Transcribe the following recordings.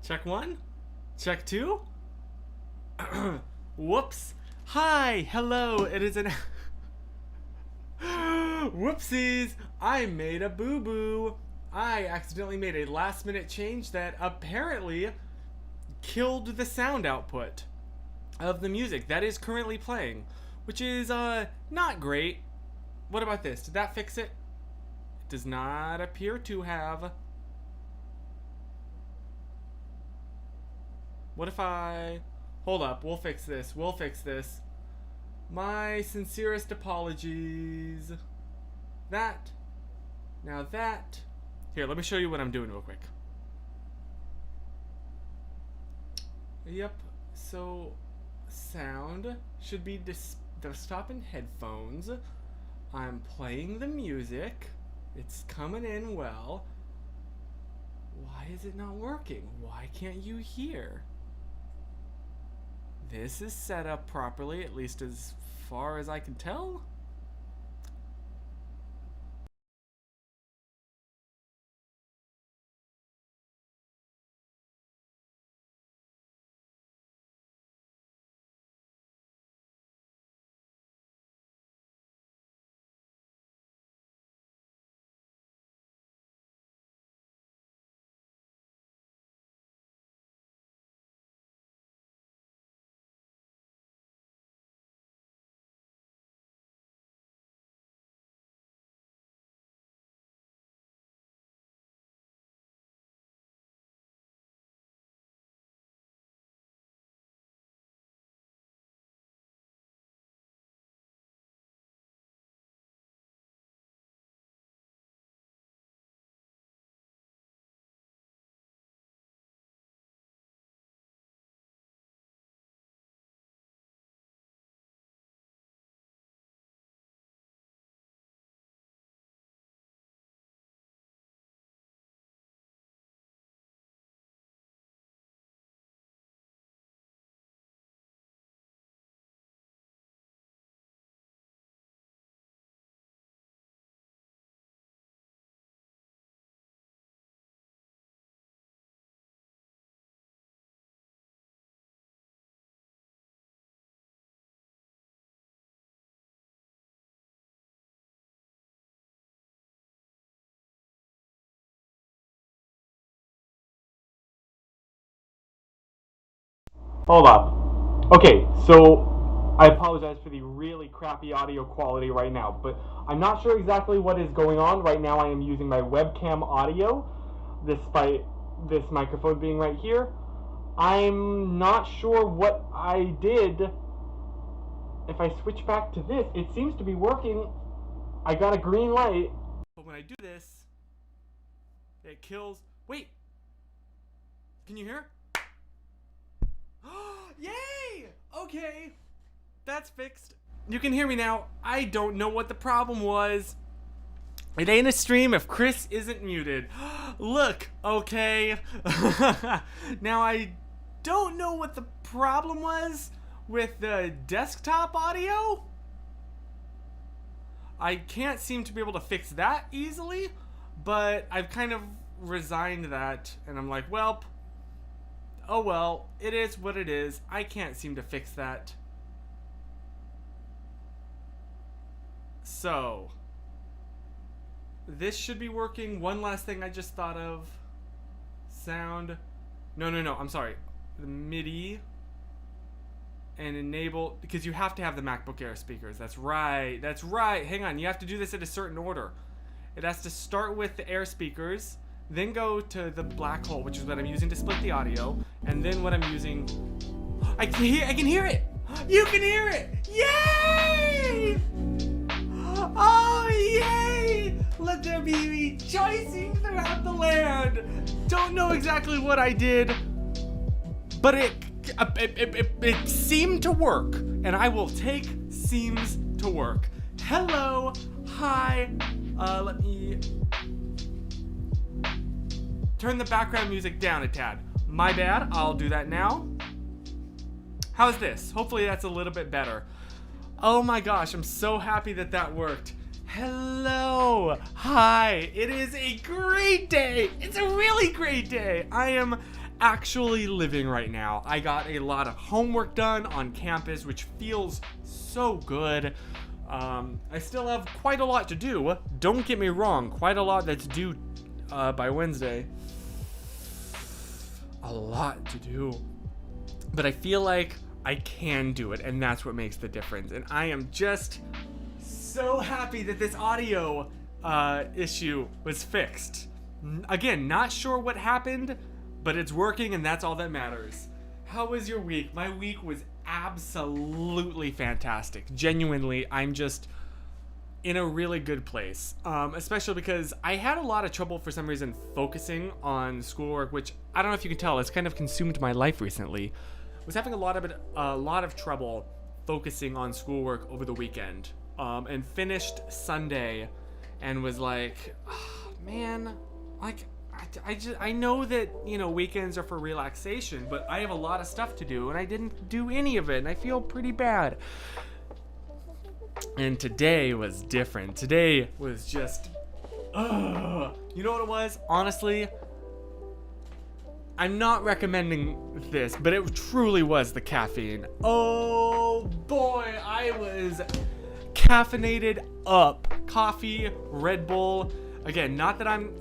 Check one. Check two. Whoops. Hi. Hello. It is an... Whoopsies. I made a boo-boo. I accidentally made a last-minute change that apparently killed the sound output of the music that is currently playing, which is not great. What about this? Did that fix it? It does not appear to have. What if I... Hold up, we'll fix this. We'll fix this. My sincerest apologies. That. Now that. Here, let me show you what I'm doing real quick. Yep, so sound should be desktop and headphones. I'm playing the music. It's coming in well. Why is it not working? Why can't you hear? This is set up properly, at least as far as I can tell. Hold up. Okay, so I apologize for the really crappy audio quality right now, but I'm not sure exactly what is going on. Right now I am using my webcam audio, despite this microphone being right here. I'm not sure what I did. If I switch back to this, it seems to be working. I got a green light. But when I do this, it kills... Wait! Can you hear? Yay! Okay, that's fixed. You can hear me now. I don't know what the problem was. It ain't a stream if Chris isn't muted. Look, okay. Now I don't know what the problem was with the desktop audio. I can't seem to be able to fix that easily, but I've kind of resigned that, and I'm like, well, oh well, it is what it is. I can't seem to fix that. So, this should be working. One last thing I just thought of. Sound. No, I'm sorry. The MIDI. And enable, because you have to have the MacBook Air speakers. That's right. That's right. Hang on. You have to do this in a certain order. It has to start with the Air speakers, then go to the black hole, which is what I'm using to split the audio, and then what I'm using... I can hear it! You can hear it! Yay! Oh, yay! Let there be rejoicing throughout the land! Don't know exactly what I did, but it seemed to work, and I will take seems to work. Hello, hi, let me turn the background music down a tad. My bad, I'll do that now. How's this? Hopefully that's a little bit better. Oh my gosh, I'm so happy that that worked. Hello, hi, it is a great day. It's a really great day. I am actually living right now. I got a lot of homework done on campus, which feels so good. I still have quite a lot to do. Don't get me wrong, quite a lot that's due by Wednesday. A lot to do. But I feel like I can do it, and that's what makes the difference. And I am just so happy that this audio issue was fixed. Again, not sure what happened, but it's working, and that's all that matters. How was your week? My week was absolutely fantastic. Genuinely, I'm just in a really good place, especially because I had a lot of trouble for some reason focusing on schoolwork, which I don't know if you can tell, it's kind of consumed my life recently. I was having a lot of trouble focusing on schoolwork over the weekend, and finished Sunday and was like, oh, man, like I know that, you know, weekends are for relaxation, but I have a lot of stuff to do and I didn't do any of it and I feel pretty bad. And today was different. Today was just, you know what it was? Honestly, I'm not recommending this, but it truly was the caffeine. Oh boy, I was caffeinated up. Coffee, Red Bull. Again, not that I'm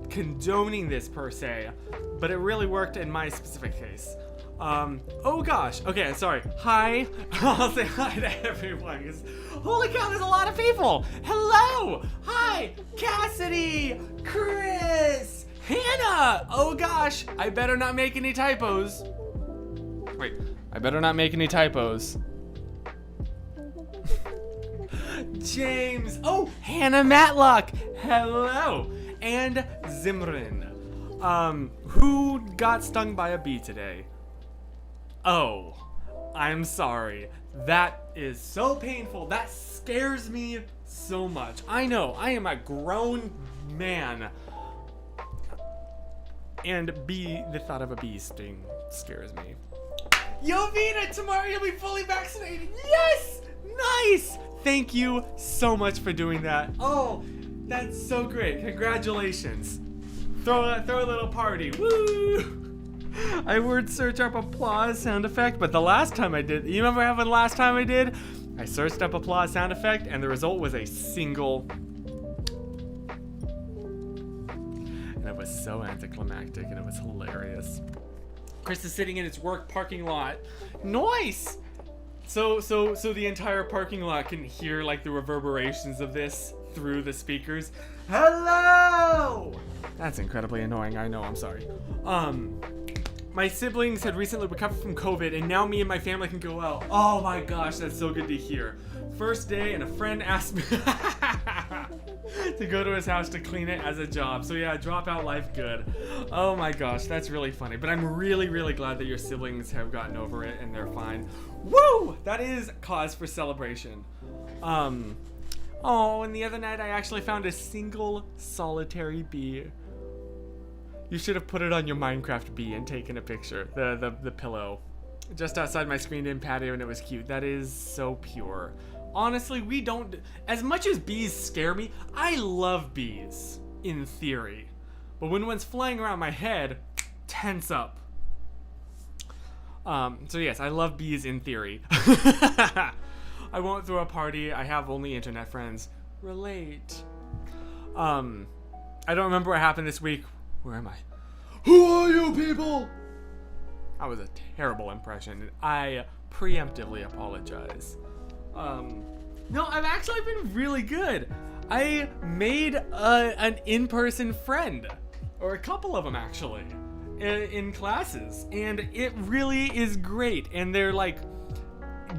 condoning this per se, but it really worked in my specific case. Oh gosh. Okay, sorry. Hi. I'll say hi to everyone. Holy cow, there's a lot of people. Hello. Hi. Cassidy. Chris. Hannah. Oh gosh. I better not make any typos. Wait. I better not make any typos. James. Oh, Hannah Matlock. Hello. And Zimrin. Who got stung by a bee today? Oh, I'm sorry. That is so painful. That scares me so much. I know, I am a grown man. And the thought of a bee sting scares me. Yovina, tomorrow you'll be fully vaccinated. Yes! Nice! Thank you so much for doing that. Oh, that's so great. Congratulations. Throw a little party. Woo! I word search up applause sound effect, but the last time I did, you remember having the last time I did? I searched up applause sound effect and the result was a single. And it was so anticlimactic and it was hilarious. Chris is sitting in his work parking lot. Nice! So the entire parking lot can hear like the reverberations of this through the speakers. Hello! That's incredibly annoying, I know, I'm sorry. My siblings had recently recovered from COVID and now me and my family can go out. Oh my gosh, that's so good to hear. First day and a friend asked me to go to his house to clean it as a job. So yeah, dropout life good. Oh my gosh, that's really funny. But I'm really, really glad that your siblings have gotten over it and they're fine. Woo! That is cause for celebration. Oh, and the other night I actually found a single solitary bee. You should have put it on your Minecraft bee and taken a picture. The pillow. Just outside my screened-in patio and it was cute. That is so pure. Honestly, we don't... As much as bees scare me, I love bees, in theory. But when one's flying around my head, tense up. So yes, I love bees in theory. I won't throw a party. I have only internet friends. Relate. I don't remember what happened this week. Where am I? Who are you people? That was a terrible impression, and I preemptively apologize. No, I've actually been really good. I made an in-person friend, or a couple of them actually, in classes, and it really is great. And they're like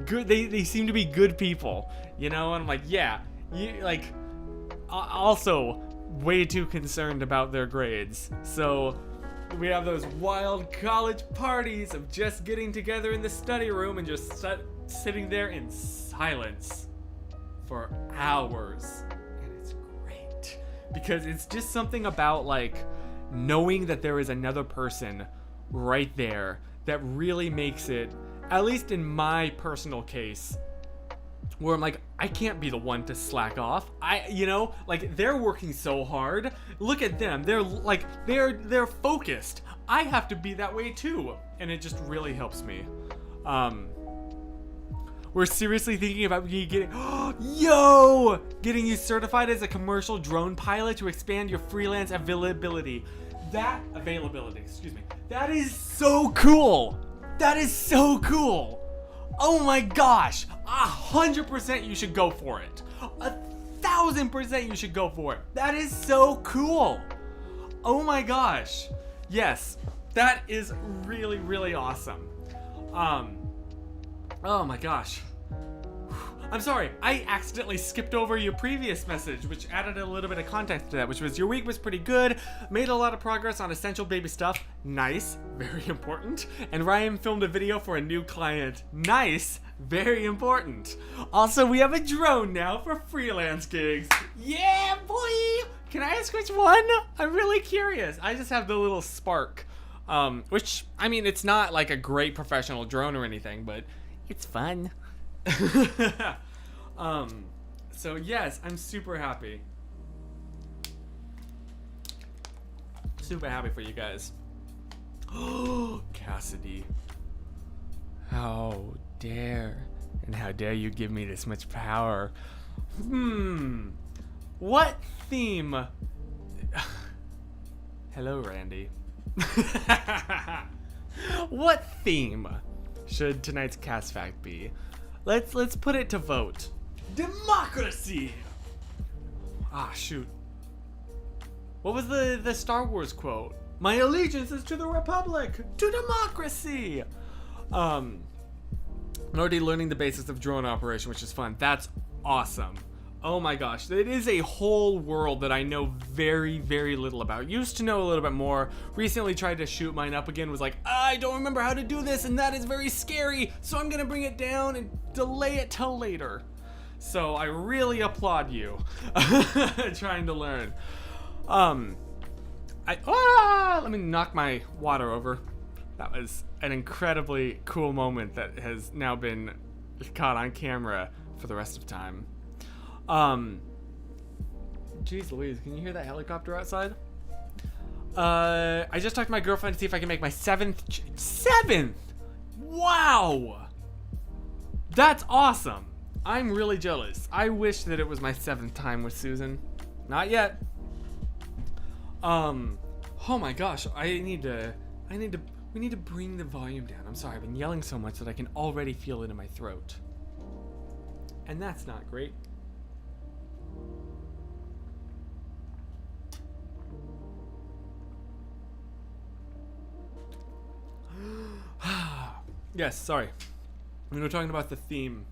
good. They seem to be good people, you know. And I'm like, yeah, you like. Also, way too concerned about their grades. So we have those wild college parties of just getting together in the study room and just sitting there in silence for hours. And it's great because it's just something about like knowing that there is another person right there that really makes it, at least in my personal case, where I'm like, I can't be the one to slack off. You know, like they're working so hard. Look at them. They're like, they're focused. I have to be that way too. And it just really helps me. We're seriously thinking about getting you certified as a commercial drone pilot to expand your freelance availability. That is so cool. That is so cool. Oh my gosh. 100% you should go for it. 1,000% you should go for it. That is so cool. Oh my gosh. Yes, that is really, really awesome. Oh my gosh. I'm sorry, I accidentally skipped over your previous message, which added a little bit of context to that, which was your week was pretty good, made a lot of progress on essential baby stuff, nice, very important, and Ryan filmed a video for a new client, nice, very important. Also, we have a drone now for freelance gigs. Yeah, boy! Can I ask which one? I'm really curious. I just have the little Spark, which, I mean, it's not like a great professional drone or anything, but it's fun. So yes, I'm super happy. Super happy for you guys. Oh, Cassidy. How dare, and how dare you give me this much power? What theme? Hello, Randy. What theme should tonight's cast fact be? Let's put it to vote. Democracy. Ah, shoot. What was the Star Wars quote? My allegiance is to the Republic, to democracy. I'm already learning the basics of drone operation, which is fun. That's awesome. Oh my gosh, it is a whole world that I know very, very little about. Used to know a little bit more. Recently tried to shoot mine up again, was like, I don't remember how to do this, and that is very scary, so I'm gonna bring it down and delay it till later. So I really applaud you trying to learn. Let me knock my water over. That was an incredibly cool moment that has now been caught on camera for the rest of time. Jeez Louise, can you hear that helicopter outside? I just talked to my girlfriend to see if I can make my seventh. Wow! That's awesome. I'm really jealous. I wish that it was my 7th time with Susan. Not yet. Oh my gosh, we need to bring the volume down. I'm sorry, I've been yelling so much that I can already feel it in my throat. And that's not great. Yes, sorry. We were talking about the theme.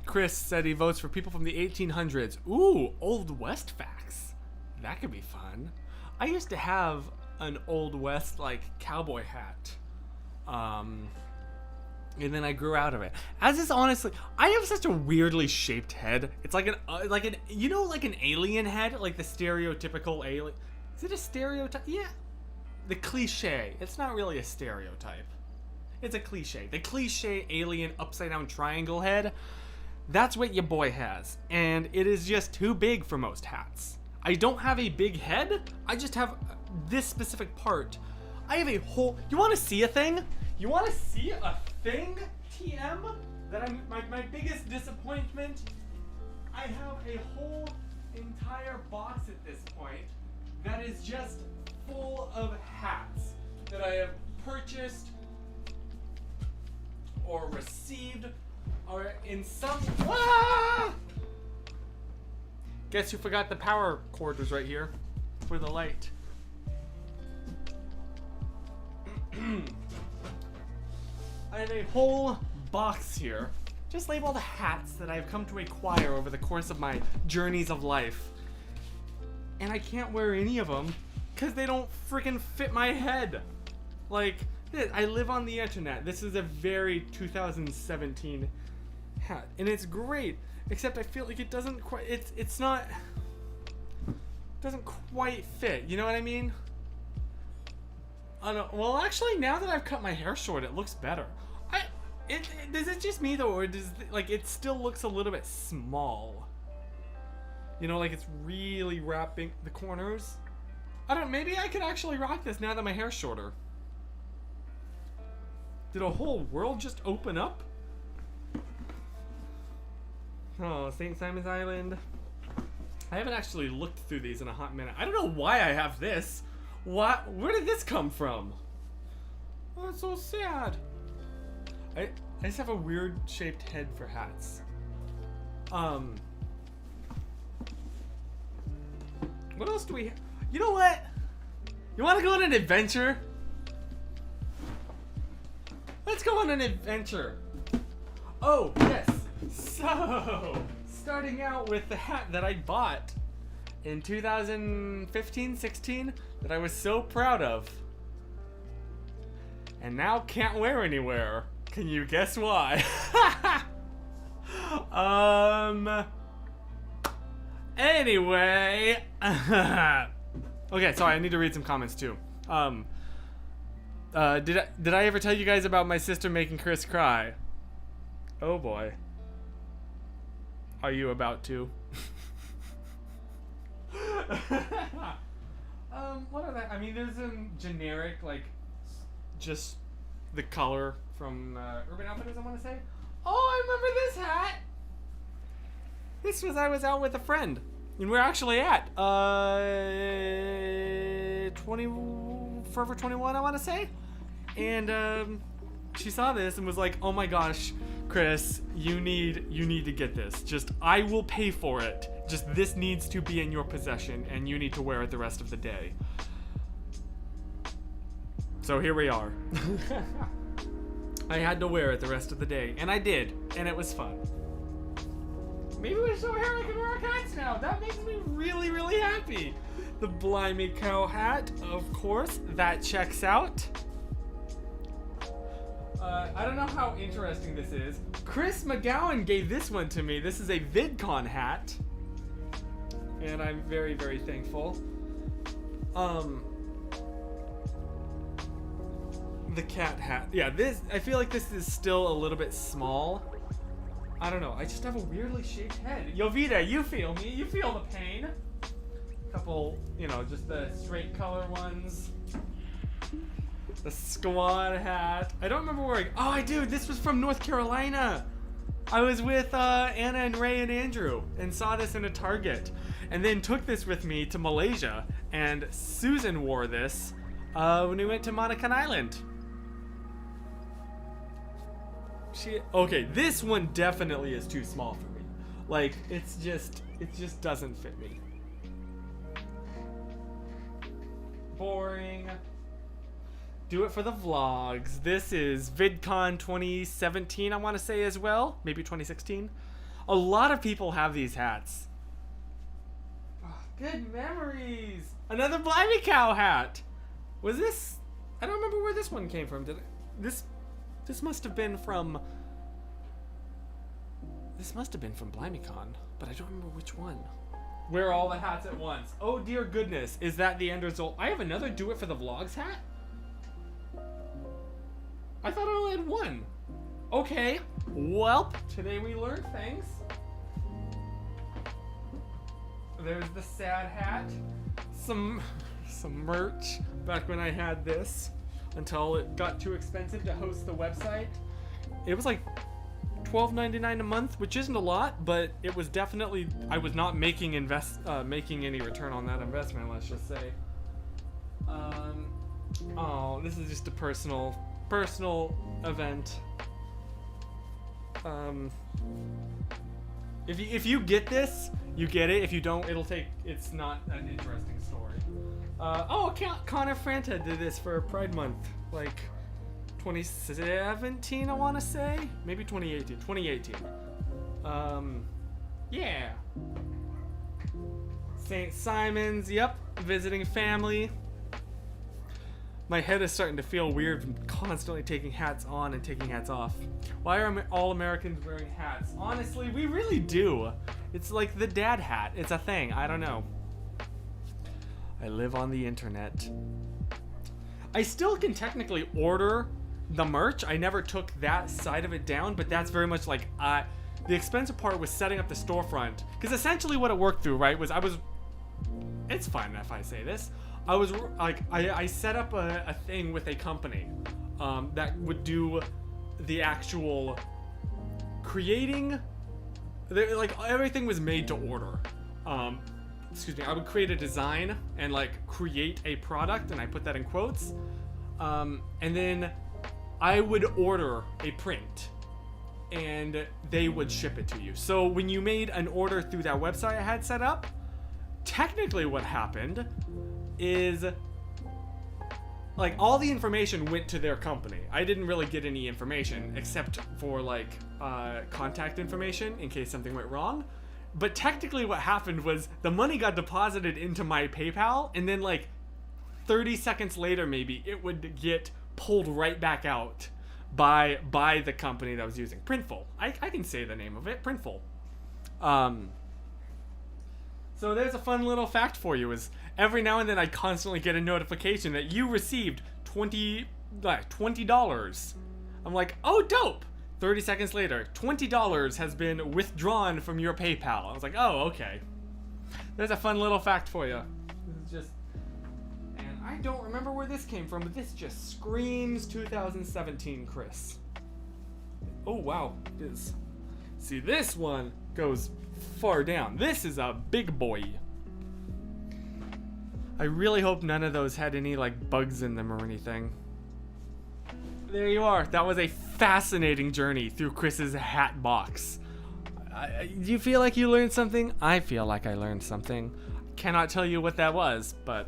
Chris said he votes for people from the 1800s. Ooh, Old West facts. That could be fun. I used to have an Old West, like, cowboy hat. And then I grew out of it. As is honestly, I have such a weirdly shaped head. It's like an you know, like an alien head, like the stereotypical alien. Is it a stereotype? Yeah. The cliche. It's not really a stereotype. It's a cliche. The cliche alien upside down triangle head. That's what your boy has. And it is just too big for most hats. I don't have a big head. I just have this specific part. I have a whole... You want to see a thing? You want to see a thing, TM? That I'm my biggest disappointment? I have a whole entire box at this point that is just full of hats that I have purchased or received or in some... Ah! Guess who forgot the power cord was right here for the light. I have a whole box here. Just label all the hats that I've come to acquire over the course of my journeys of life. And I can't wear any of them because they don't freaking fit my head. Like, I live on the internet. This is a very 2017 hat. And it's great. Except I feel like it doesn't quite, it's not, doesn't quite fit. You know what I mean? I don't, well, actually, now that I've cut my hair short, it looks better. Does it just me though, or does like it still looks a little bit small? You know, like it's really wrapping the corners. I don't, maybe I could actually rock this now that my hair's shorter. Did a whole world just open up? Oh, St. Simon's Island. I haven't actually looked through these in a hot minute. I don't know why I have this. What? Where did this come from? Oh, it's so sad. I just have a weird shaped head for hats. What else do we have? You know what? You want to go on an adventure? Let's go on an adventure. Oh, yes. So, starting out with the hat that I bought in 2015-16 that I was so proud of. And now can't wear anywhere. Can you guess why? Anyway. Okay, sorry, I need to read some comments too. Did I ever tell you guys about my sister making Chris cry? Oh boy. Are you about to? What are that? I mean, there's some generic, like, just the color from Urban Outfitters, I want to say. Oh, I remember this hat! This was, I was out with a friend. And we're actually at, Forever 21, I want to say. And, she saw this and was like, oh my gosh, Chris, you need to get this. Just, I will pay for it. Just, this needs to be in your possession and you need to wear it the rest of the day. So here we are. I had to wear it the rest of the day, and I did, and it was fun. Maybe with short hair I can rock hats now. That makes me really, really happy. The Blimey Cow hat, of course, that checks out. I don't know how interesting this is. Chris McGowan gave this one to me. This is a VidCon hat, and I'm very, very thankful. The cat hat. Yeah, this, I feel like this is still a little bit small. I don't know. I just have a weirdly shaped head. Yovita, you feel me. You feel the pain. Couple, you know, just the straight color ones. The squad hat. I don't remember wearing. Oh, I do. This was from North Carolina. I was with Anna and Ray and Andrew and saw this in a Target. And then took this with me to Malaysia. And Susan wore this when we went to Monacan Island. Okay, this one definitely is too small for me. Like, it just doesn't fit me. Boring. Do it for the vlogs. This is VidCon 2017, I want to say as well. Maybe 2016. A lot of people have these hats. Oh, good memories. Another Blimey Cow hat. Was this? I don't remember where this one came from. Did it? This must have been from. This must have been from BlimeyCon, but I don't remember which one. Wear all the hats at once. Oh dear goodness, is that the end result? I have another Do It for the Vlogs hat? I thought I only had one. Okay, well, today we learned things. There's the sad hat. Some merch back when I had this until it got too expensive to host the website. It was like $12.99 a month, which isn't a lot, but it was definitely, I was not making any return on that investment, let's just say. Oh, this is just a personal event. If you get this, you get it. If you don't, it's not an interesting story. Connor Franta did this for Pride Month, like 2017, I want to say, maybe 2018. 2018. Yeah. St. Simon's, yep, visiting family. My head is starting to feel weird from constantly taking hats on and taking hats off. Why are all Americans wearing hats? Honestly, we really do. It's like the dad hat. It's a thing. I don't know. I live on the internet. I still can technically order the merch. I never took that side of it down, but that's very much like the expensive part was setting up the storefront. Because essentially what it worked through, right, was it's fine if I say this. I was like, I set up a thing with a company that would do the actual creating. Like everything was made to order. Excuse me. I would create a design and like create a product, and I put that in quotes. And then I would order a print, and they would ship it to you. So when you made an order through that website I had set up, technically what happened is like all the information went to their company. I didn't really get any information except for like contact information in case something went wrong. But technically what happened was the money got deposited into my PayPal, and then like 30 seconds later maybe it would get pulled right back out by the company that was using Printful. I can say the name of it, Printful. So there's a fun little fact for you, is every now and then I constantly get a notification that you received $20. I'm like, oh dope. 30 seconds later, $20 has been withdrawn from your PayPal. I was like, oh, okay. There's a fun little fact for you. This is just, and I don't remember where this came from, but this just screams 2017, Chris. Oh, wow. It is. See, this one goes far down. This is a big boy. I really hope none of those had any, like, bugs in them or anything. There you are. That was a fascinating journey through Chris's hat box. Do you feel like you learned something? I feel like I learned something. Cannot tell you what that was, but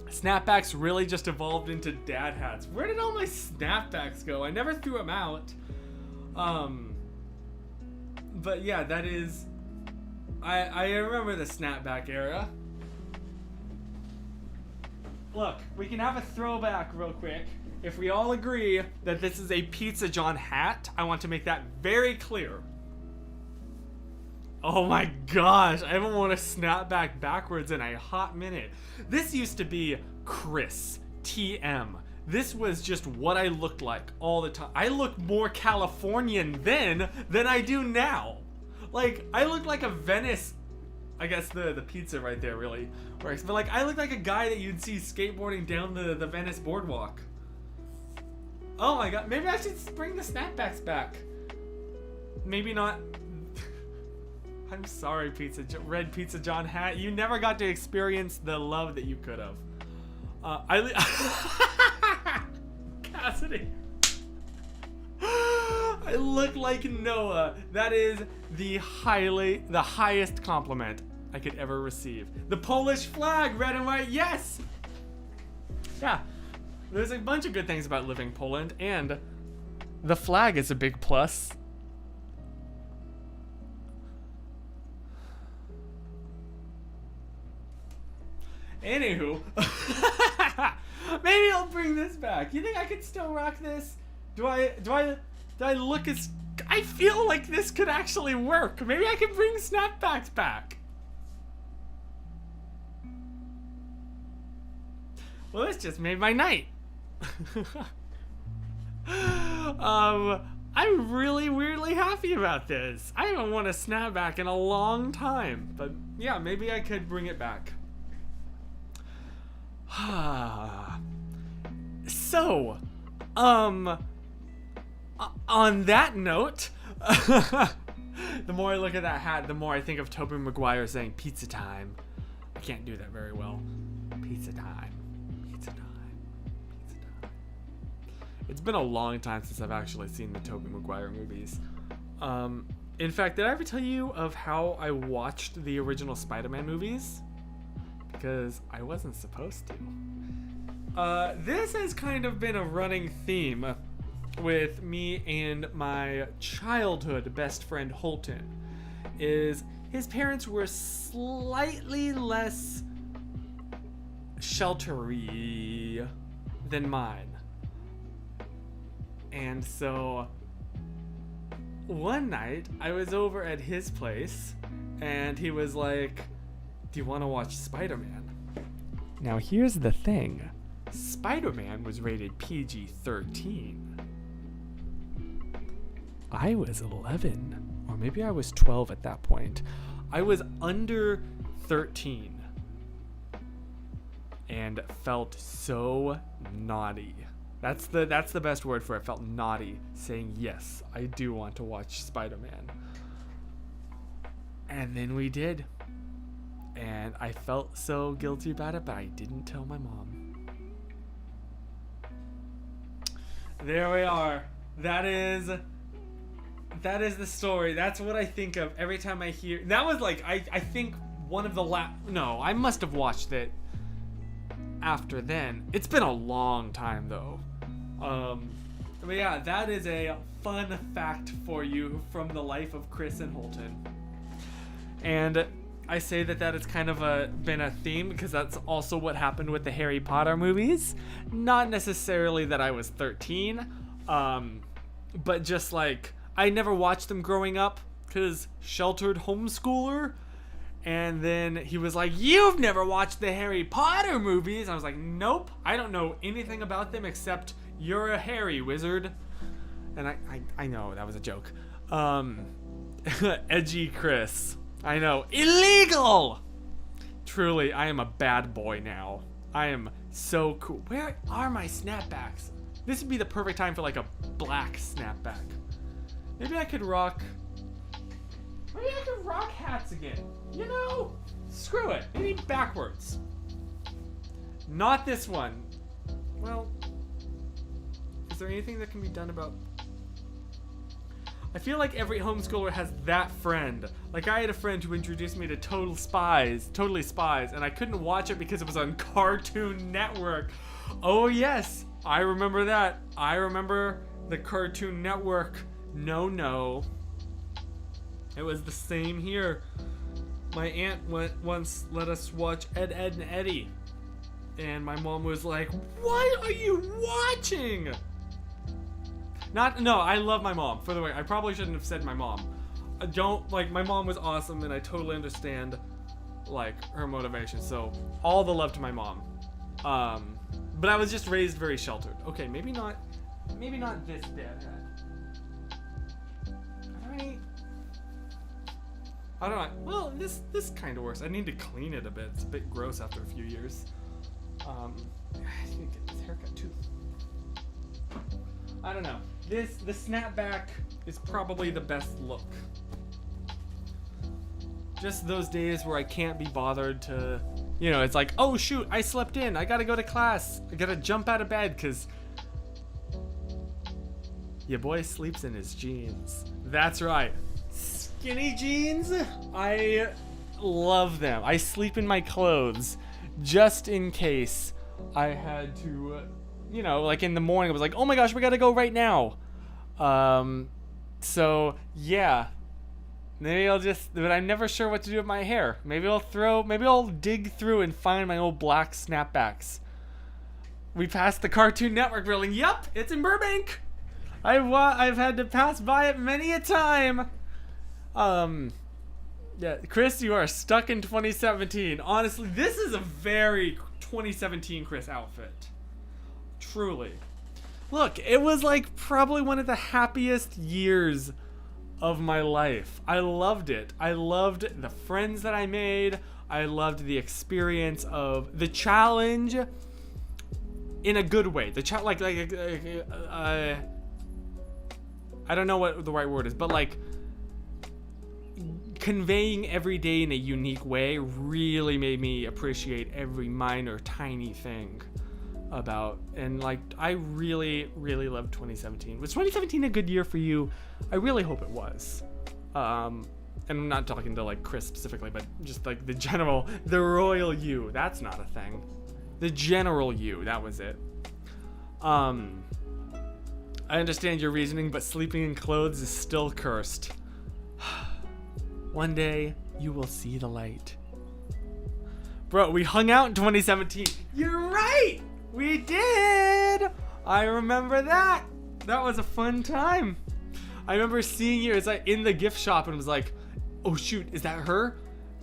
snapbacks really just evolved into dad hats. Where did all my snapbacks go? I never threw them out. But yeah, that is... I remember the snapback era. Look, we can have a throwback real quick. If we all agree that this is a Pizza John hat, I want to make that very clear. Oh my gosh, I haven't worn a snapback backwards in a hot minute. This used to be Chris, TM. This was just what I looked like all the time. I looked more Californian then than I do now. Like, I looked like a Venice, I guess the pizza right there really works. But like, I looked like a guy that you'd see skateboarding down the Venice boardwalk. Oh my god, maybe I should bring the snapbacks back. Maybe not. I'm sorry, Red Pizza John hat. You never got to experience the love that you could have. Cassidy. I look like Noah. That is the highest compliment I could ever receive. The Polish flag, red and white, yes! Yeah. There's a bunch of good things about living in Poland, and the flag is a big plus. Anywho, maybe I'll bring this back. You think I could still rock this? Do I look as... I feel like this could actually work. Maybe I can bring snapbacks back. Well, this just made my night. I'm really weirdly happy about this. I haven't worn a snapback in a long time, but yeah, maybe I could bring it back. So, on that note, the more I look at that hat, the more I think of Tobey Maguire saying pizza time. I can't do that very well. Pizza time. Pizza time. Pizza time. It's been a long time since I've actually seen the Tobey Maguire movies. In fact, did I ever tell you of how I watched the original Spider-Man movies? Because I wasn't supposed to. This has kind of been a running theme with me and my childhood best friend Holton. Is his parents were slightly less sheltery than mine. And so one night I was over at his place and he was like, do you want to watch Spider-Man? Now here's the thing. Spider-Man was rated PG-13. I was 11, or maybe I was 12 at that point. I was under 13. and felt so naughty. That's the best word for it. Felt naughty, saying yes, I do want to watch Spider-Man. And then we did. And I felt so guilty about it, but I didn't tell my mom. There we are. That is the story. That's what I think of every time I hear. That was like, I think one of the no, I must have watched it after then. It's been a long time though. But yeah, that is a fun fact for you from the life of Chris and Holton. And I say that has kind of been a theme because that's also what happened with the Harry Potter movies. Not necessarily that I was 13, but just like I never watched them growing up because sheltered homeschooler. And then he was like, "You've never watched the Harry Potter movies?" I was like, "Nope, I don't know anything about them except you're a Harry wizard." And I know that was a joke. Edgy Chris. I know. Illegal! Truly, I am a bad boy now. I am so cool. Where are my snapbacks? This would be the perfect time for like a black snapback. Maybe I could rock hats again. You know? Screw it. Maybe backwards. Not this one. Well, is there anything that can be done about... I feel like every homeschooler has that friend. Like I had a friend who introduced me to Totally Spies, and I couldn't watch it because it was on Cartoon Network. Oh yes, I remember that. I remember the Cartoon Network. No. It was the same here. My aunt once let us watch Ed, Edd n Eddy. And my mom was like, "What are you watching?" No, I love my mom. For the way, I probably shouldn't have said my mom. My mom was awesome and I totally understand, like, her motivation. So, all the love to my mom. But I was just raised very sheltered. Okay, maybe not this deadhead. I don't know. Well, this kind of works. I need to clean it a bit. It's a bit gross after a few years. I need to get this haircut too. I don't know. The snapback is probably the best look. Just those days where I can't be bothered to, it's like, oh shoot, I slept in. I gotta go to class. I gotta jump out of bed because your boy sleeps in his jeans. That's right. Skinny jeans. I love them. I sleep in my clothes just in case I had to, like in the morning, I was like, oh my gosh, we gotta go right now. So yeah, maybe but I'm never sure what to do with my hair. Maybe I'll dig through and find my old black snapbacks. We passed the Cartoon Network building. Yep, it's in Burbank. I've had to pass by it many a time. Yeah, Chris, you are stuck in 2017. Honestly, this is a very 2017 Chris outfit. Truly. Look, it was like probably one of the happiest years of my life. I loved it. I loved the friends that I made. I loved the experience of the challenge in a good way. The I don't know what the right word is, but like conveying every day in a unique way really made me appreciate every minor tiny thing about, and like I really loved 2017. Was 2017 a good year for you? I really hope it was. And I'm not talking to like Chris specifically, but just like the royal you. That's not a thing. The general you, that was it. I understand your reasoning, but sleeping in clothes is still cursed. One day you will see the light. Bro, we hung out in 2017. You're right! We did! I remember that. That was a fun time. I remember seeing you as in the gift shop and was like, oh shoot, is that her?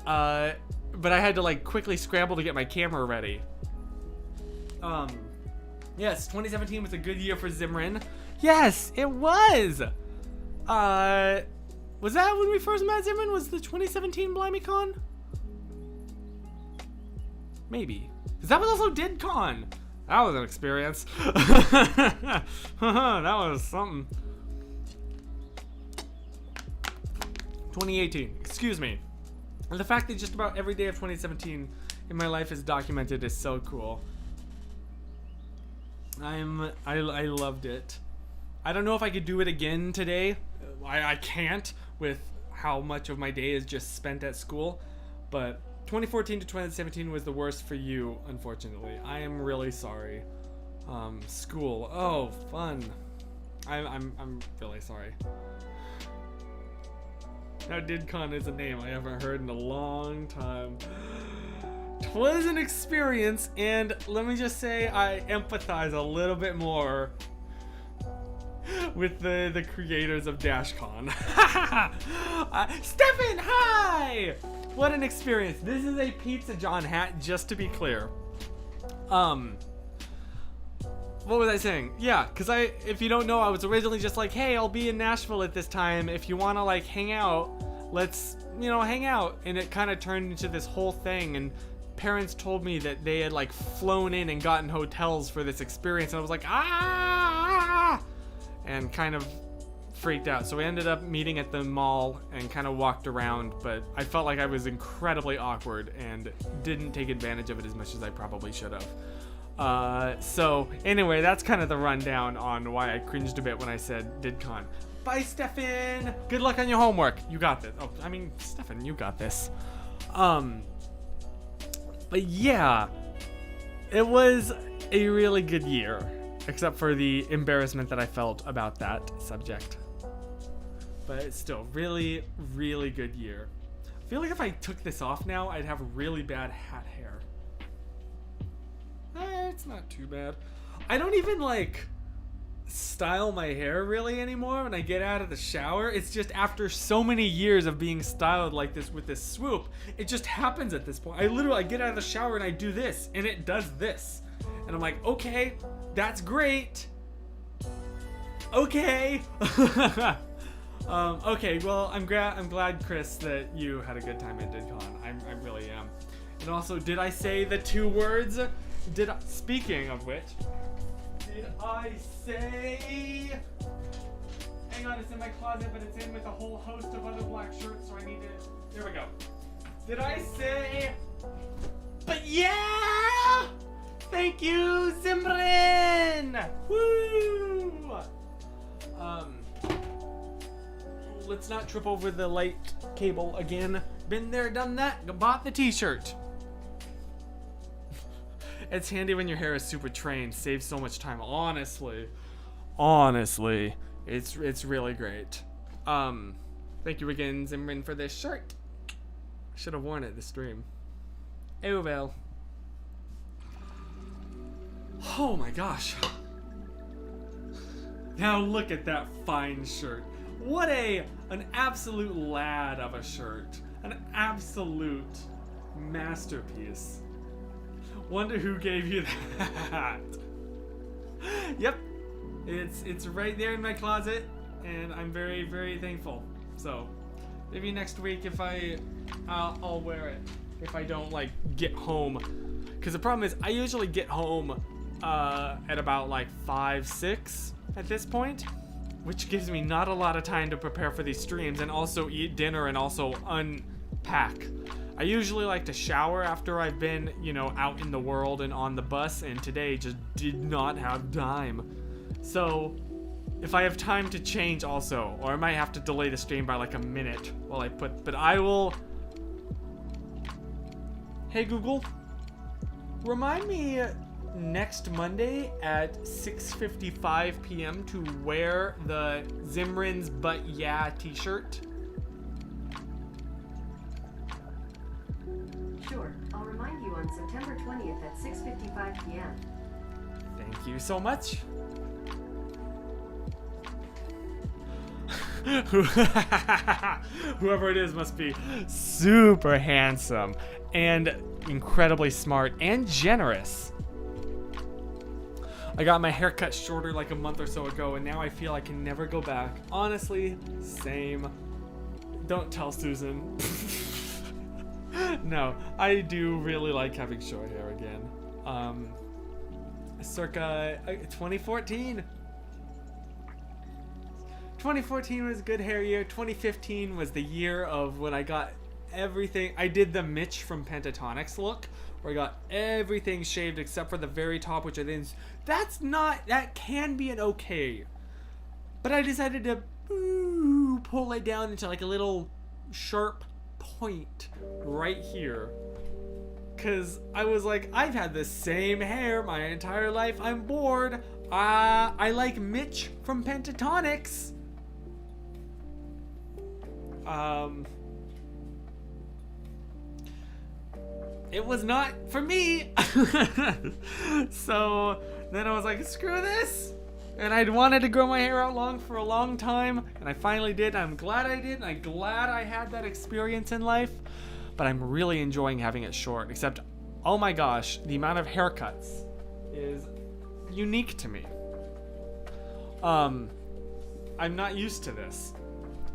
But I had to like quickly scramble to get my camera ready. Yes, 2017 was a good year for Zimrin. Yes, it was! Was that when we first met Zimrin? Was the 2017 BlimeyCon? Maybe. Because that was also DidCon. That was an experience. That was something. 2018, excuse me. And the fact that just about every day of 2017 in my life is documented is so cool. I loved it. I don't know if I could do it again today. I can't with how much of my day is just spent at school. But 2014 to 2017 was the worst for you, unfortunately. I am really sorry. School. Oh, fun. I'm really sorry. Now DidCon is a name I haven't heard in a long time. 'Twas an experience, and let me just say I empathize a little bit more with the creators of DashCon. Stefan, hi! What an experience. This is a Pizza John hat, just to be clear. What was I saying? Yeah, because if you don't know, I was originally just like, hey, I'll be in Nashville at this time. If you want to, like, hang out, let's, hang out. And it kind of turned into this whole thing. And parents told me that they had, like, flown in and gotten hotels for this experience. And I was like, ah! And kind of freaked out. So we ended up meeting at the mall and kind of walked around. But I felt like I was incredibly awkward and didn't take advantage of it as much as I probably should have. So anyway, that's kind of the rundown on why I cringed a bit when I said DidCon. Bye, Stefan. Good luck on your homework. You got this. Oh, I mean, Stefan, you got this. But yeah, it was a really good year, except for the embarrassment that I felt about that subject. But it's still really, really good year. I feel like if I took this off now, I'd have really bad hat hair. It's not too bad. I don't even style my hair really anymore when I get out of the shower. It's just after so many years of being styled like this with this swoop, it just happens at this point. I get out of the shower and I do this and it does this. And I'm like, okay, that's great. Okay. Okay, well, I'm glad, Chris, that you had a good time at DidCon. I really am. And also, did I say the 2 words? Speaking of which, did I say? Hang on, it's in my closet, but it's in with a whole host of other black shirts, so I need to. Here we go. Did I say? But yeah! Thank you, Zimrin! Woo! Let's not trip over the light cable again. Been there, done that. Bought the t-shirt. It's handy when your hair is super trained. Saves so much time. Honestly, it's really great. Thank you again, Zimrin, for this shirt. Should have worn it this stream. Oh well. Oh my gosh. Now look at that fine shirt. What an absolute lad of a shirt. An absolute masterpiece. Wonder who gave you that. Yep, it's right there in my closet, and I'm very, very thankful. So maybe next week if I'll wear it if I don't get home, because the problem is I usually get home at about 5-6 at this point, which gives me not a lot of time to prepare for these streams and also eat dinner and also unpack. I usually like to shower after I've been, out in the world and on the bus, and today just did not have time. So, if I have time to change also, or I might have to delay the stream by a minute while but I will... Hey Google, remind me next Monday at 6:55 p.m. to wear the Zimrin's But Yeah t-shirt. Sure, I'll remind you on September 20th at 6:55 p.m. Thank you so much. Whoever it is must be super handsome and incredibly smart and generous. I got my hair cut shorter a month or so ago, and now I feel I can never go back. Honestly, same. Don't tell Susan. No, I do really like having short hair again. Circa 2014. 2014 was a good hair year. 2015 was the year of when I got everything. I did the Mitch from Pentatonics look, where I got everything shaved except for the very top, which I think that can be an okay. But I decided to pull it down into like a little sharp point right here. Cause I was like, I've had the same hair my entire life. I'm bored. I like Mitch from Pentatonics. It was not for me. So then I was like, screw this. And I'd wanted to grow my hair out long for a long time, and I finally did. I'm glad I did, and I'm glad I had that experience in life. But I'm really enjoying having it short, except, oh my gosh, the amount of haircuts is unique to me. I'm not used to this.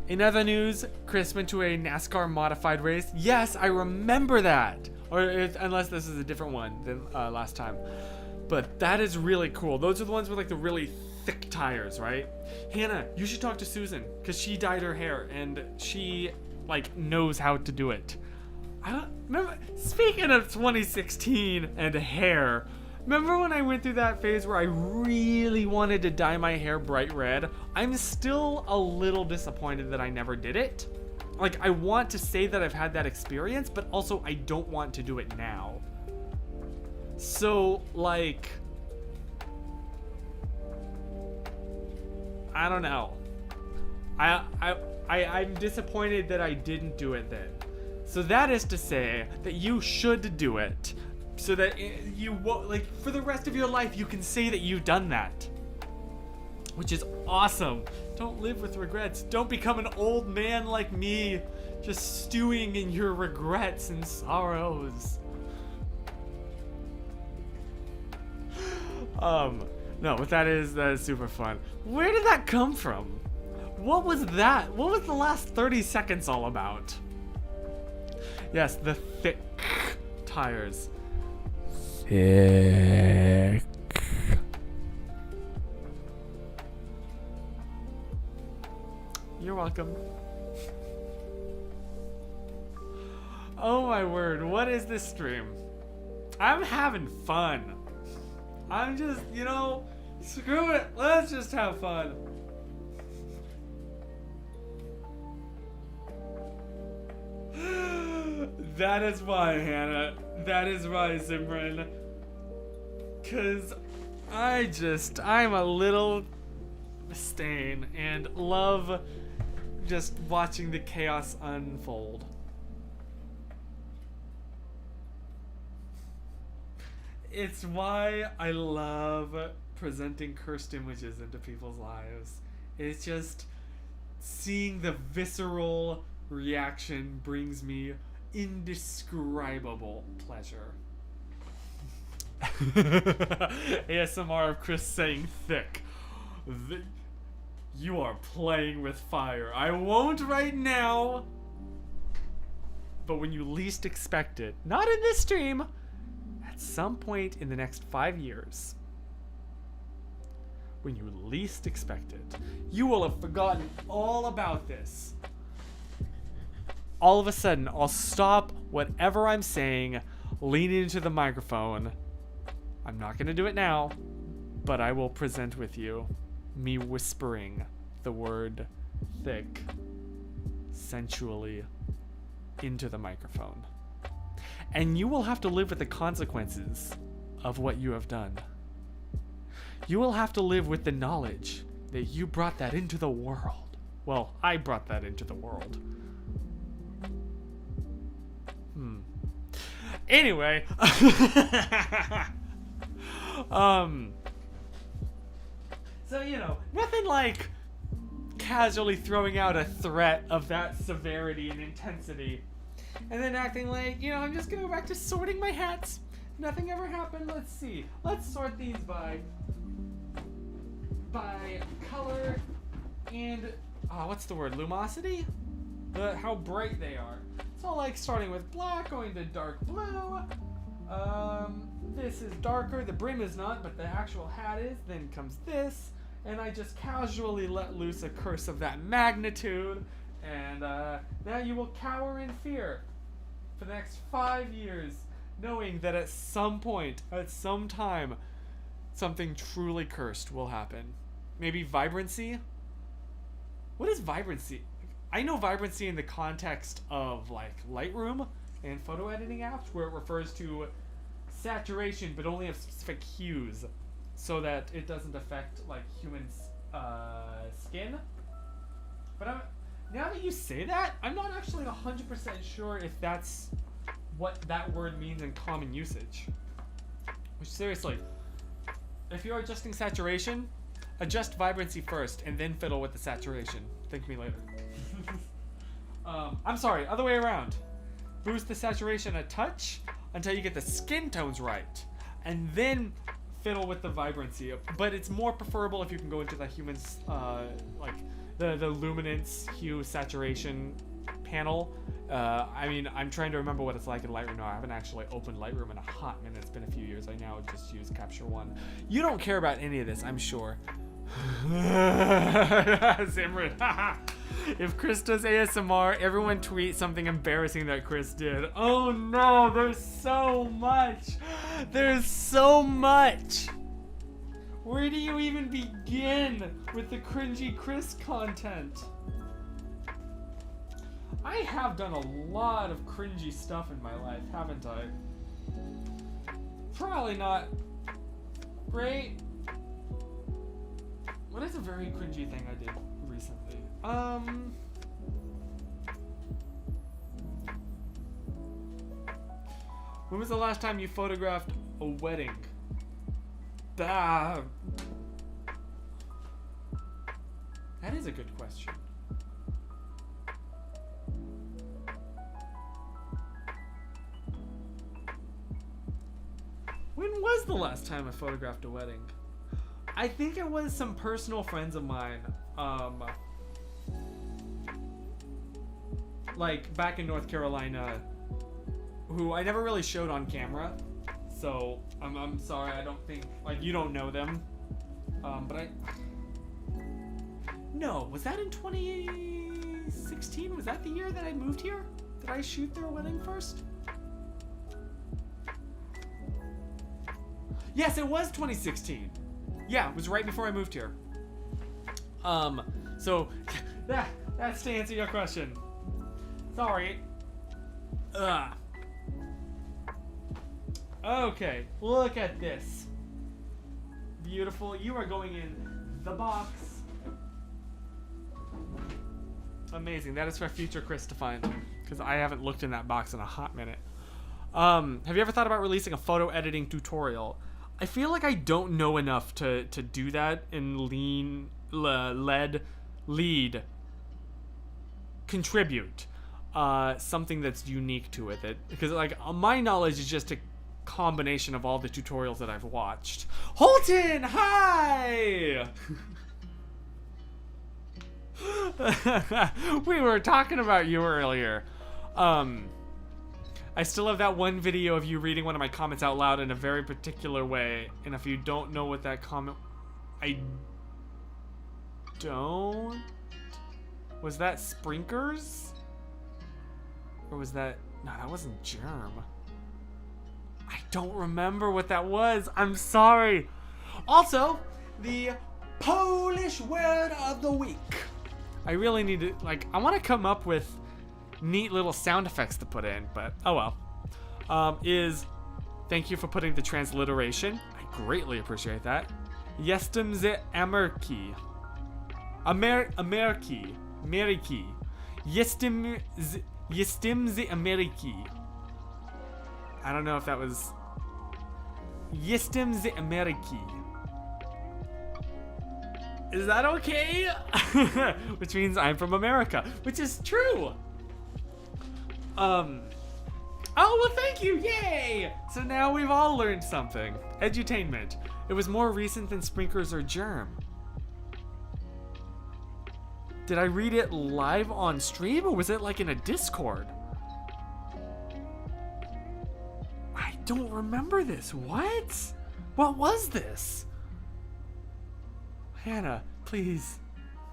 In other news, Chris went to a NASCAR modified race. Yes, I remember that. Unless this is a different one than last time. But that is really cool. Those are the ones with like the really thick tires, right? Hannah, you should talk to Susan, because she dyed her hair and she like knows how to do it. I don't remember. Speaking of 2016 and hair, remember when I went through that phase where I really wanted to dye my hair bright red? I'm still a little disappointed that I never did it. Like, I want to say that I've had that experience, but also I don't want to do it now. So, like, I don't know. I'm disappointed that I didn't do it then. So that is to say that you should do it, so that you like for the rest of your life you can say that you've done that, which is awesome. Don't live with regrets. Don't become an old man like me, just stewing in your regrets and sorrows. No, but that is super fun. Where did that come from? What was that? What was the last 30 seconds all about? Yes, the thick tires. Thick. You're welcome. Oh my word, what is this stream? I'm having fun. I'm just, screw it. Let's just have fun. That is why, Hannah. That is why, Simran. Cause I'm a little stain and love just watching the chaos unfold. It's why I love presenting cursed images into people's lives. It's just seeing the visceral reaction brings me indescribable pleasure. ASMR of Chris saying thick. You are playing with fire. I won't right now. But when you least expect it, not in this stream, at some point in the next 5 years, when you least expect it, you will have forgotten all about this. All of a sudden, I'll stop whatever I'm saying, lean into the microphone. I'm not going to do it now, but I will present with you me whispering the word thick sensually into the microphone. And you will have to live with the consequences of what you have done. You will have to live with the knowledge that you brought that into the world. Well, I brought that into the world. Anyway. So, nothing like casually throwing out a threat of that severity and intensity and then acting like, I'm just gonna go back to sorting my hats. Nothing ever happened. Let's see. Let's sort these by color and, what's the word? Lumosity? How bright they are. So like starting with black, going to dark blue, This is darker. The brim is not, but the actual hat is. Then comes this, and I just casually let loose a curse of that magnitude, and now you will cower in fear for the next 5 years, knowing that at some point, at some time, something truly cursed will happen. Maybe vibrancy? What is vibrancy? I know vibrancy in the context of like Lightroom and photo editing apps, where it refers to saturation but only of specific hues, so that it doesn't affect like human skin. But now that you say that, I'm not actually 100% sure if that's what that word means in common usage. Which, seriously, if you're adjusting saturation, adjust vibrancy first and then fiddle with the saturation. Thank me later. I'm sorry, other way around. Boost the saturation a touch until you get the skin tones right, and then fiddle with the vibrancy. But it's more preferable if you can go into the human's like the luminance, hue, saturation panel. I mean, I'm trying to remember what it's like in Lightroom now. I haven't actually opened Lightroom in a hot minute. It's been a few years. I now just use Capture One. You don't care about any of this, I'm sure. Zimrit. If Chris does ASMR, everyone tweet something embarrassing that Chris did. Oh no, there's so much. There's so much. Where do you even begin with the cringy Chris content? I have done a lot of cringy stuff in my life, haven't I? Probably not great. What is a very cringy thing I did recently? When was the last time you photographed a wedding? That is a good question. When was the last time I photographed a wedding? I think it was some personal friends of mine, like back in North Carolina, who I never really showed on camera. So I'm sorry, I don't think, like, you don't know them. But no, was that in 2016? Was that the year that I moved here? Did I shoot their wedding first? Yes, it was 2016. Yeah, it was right before I moved here. So that's to answer your question. Sorry. Okay, look at this. Beautiful. You are going in the box. Amazing. That is for future Chris to find, because I haven't looked in that box in a hot minute. Have you ever thought about releasing a photo editing tutorial? I feel like I don't know enough to do that in lead, contribute something that's unique to it. Because like my knowledge is just a combination of all the tutorials that I've watched. Holton, hi! We were talking about you earlier. I still have that one video of you reading one of my comments out loud in a very particular way. And if you don't know what that comment... I don't... Was that Sprinkers? Or was that... No, that wasn't Germ. I don't remember what that was. I'm sorry. Also, the Polish word of the week. I really need to... Like, I want to come up with neat little sound effects to put in, but oh well. Is thank you for putting the transliteration. I greatly appreciate that. Jestem ze Amerki. Amerki. Meriki. Jestem ze Ameriki. I don't know if that was Jestem ze Ameriki. Is that okay? Which means I'm from America, which is true. Oh, well, thank you. Yay. So now we've all learned something. Edutainment. It was more recent than Sprinkers or Germ. Did I read it live on stream, or was it like in a Discord? I don't remember this. What? What was this? Hannah, please,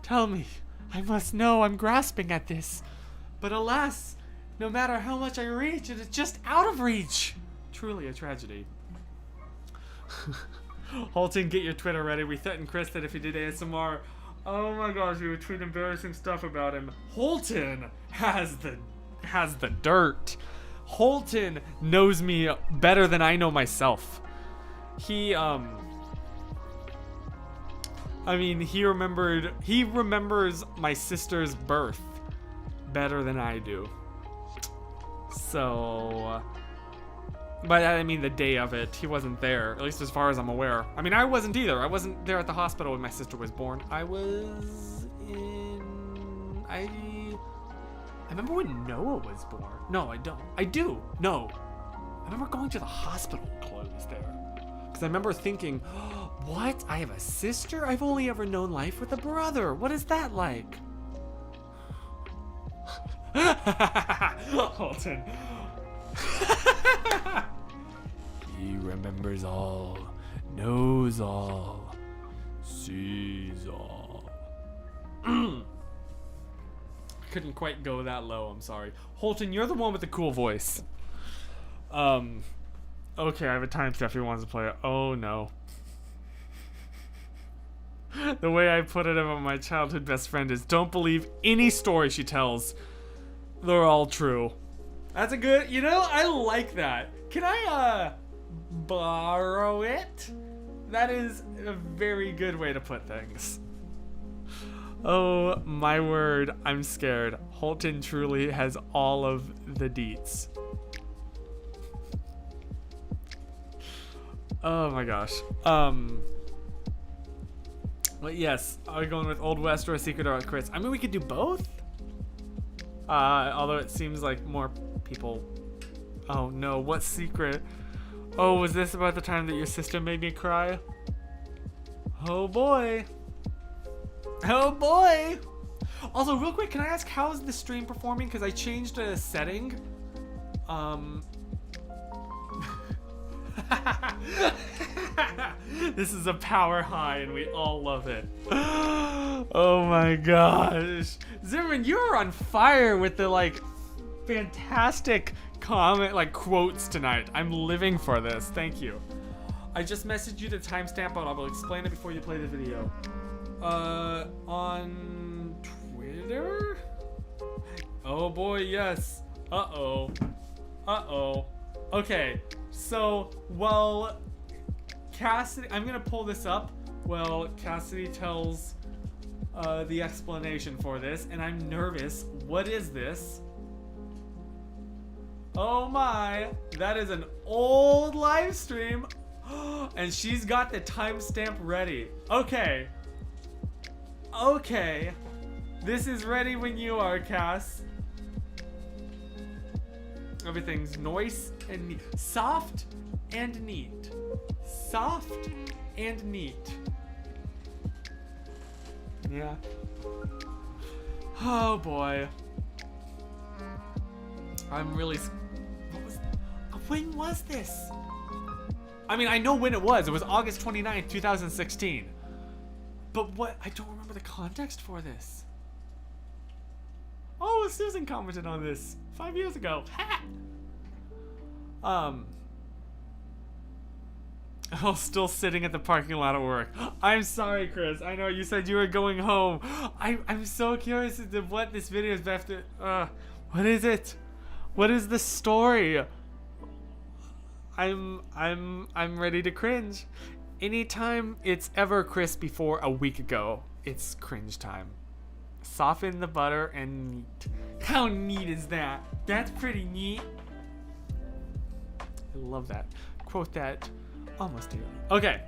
tell me. I must know. I'm grasping at this. But alas, no matter how much I reach, it is just out of reach. Truly a tragedy. Holton, get your Twitter ready. We threatened Chris that if he did ASMR, oh my gosh, we would tweet embarrassing stuff about him. Holton has the dirt. Holton knows me better than I know myself. He remembers my sister's birth better than I do. So, but I mean the day of it, he wasn't there, at least as far as I'm aware. I mean, I wasn't either. I wasn't there at the hospital when my sister was born. I remember when Noah was born. No, I don't. I do. No. I remember going to the hospital clothes there. Because I remember thinking, oh, what? I have a sister? I've only ever known life with a brother. What is that like? Holton. He remembers all, knows all, sees all. Couldn't quite go that low, I'm sorry. Holton, you're the one with the cool voice. Okay, I have a timestamp if he wants to play it. Oh no. The way I put it about my childhood best friend is don't believe any story she tells. They're all true. That's a good, I like that. Can I, borrow it? That is a very good way to put things. Oh my word, I'm scared. Holton truly has all of the deets. Oh my gosh. But yes, are we going with Old West or a secret or a Chris? I mean, we could do both. Although it seems like more people. Oh no, what secret? Oh, was this about the time that your sister made me cry? Oh boy. Oh boy! Also, real quick, can I ask how is the stream performing? Because I changed a setting. This is a power high, and we all love it. Oh my gosh, Zimmerman, you're on fire with the fantastic comment quotes tonight. I'm living for this. Thank you. I just messaged you the timestamp, but I will explain it before you play the video. On Twitter? Oh boy, yes. Uh-oh. Uh-oh. Okay, so, well, Cassidy, I'm gonna pull this up. Well, Cassidy tells, the explanation for this, and I'm nervous. What is this? Oh my, that is an old live stream. And she's got the timestamp ready. Okay. Okay, this is ready when you are, Cass. Everything's nice and neat. Soft and neat. Soft and neat. Yeah. Oh boy. I'm really... When was this? I mean, I know when it was. It was August 29th, 2016. But what? I don't remember the context for this. Oh, Susan commented on this 5 years ago. Ha! Oh, still sitting at the parking lot at work. I'm sorry, Chris. I know you said you were going home. I'm so curious as to what this video is after. What is it? What is the story? I'm ready to cringe. Anytime it's ever Chris before a week ago, it's cringe time. Soften the butter and neat. How neat is that? That's pretty neat. I love that. Quote that almost daily. Okay.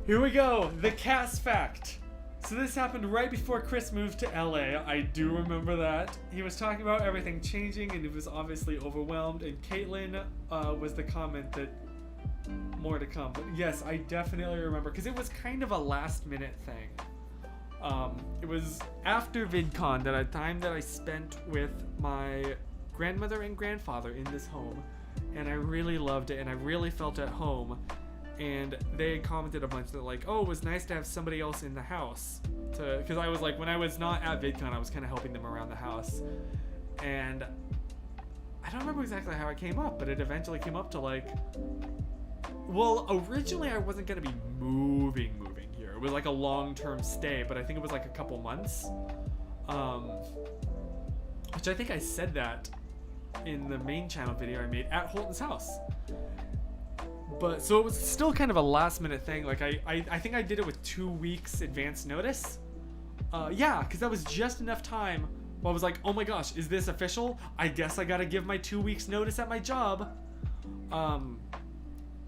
Here we go. The Cass fact. So this happened right before Chris moved to LA. I do remember that. He was talking about everything changing and he was obviously overwhelmed. And Caitlin was the comment that more to come. But yes, I definitely remember because it was kind of a last minute thing. It was after VidCon, that a time that I spent with my grandmother and grandfather in this home, and I really loved it, and I really felt at home. And they commented a bunch that like, oh, it was nice to have somebody else in the house, because I was like, when I was not at VidCon, I was kind of helping them around the house, and I don't remember exactly how it came up, but it eventually came up to like, well, originally I wasn't gonna be moving here. It was like a long-term stay, but I think it was like a couple months, which I think I said that in the main channel video I made at Holton's house. But so it was still kind of a last minute thing. Like I think I did it with 2 weeks advance notice. Yeah, because that was just enough time. Well, I was like, oh my gosh, is this official? I guess I gotta give my 2 weeks notice at my job.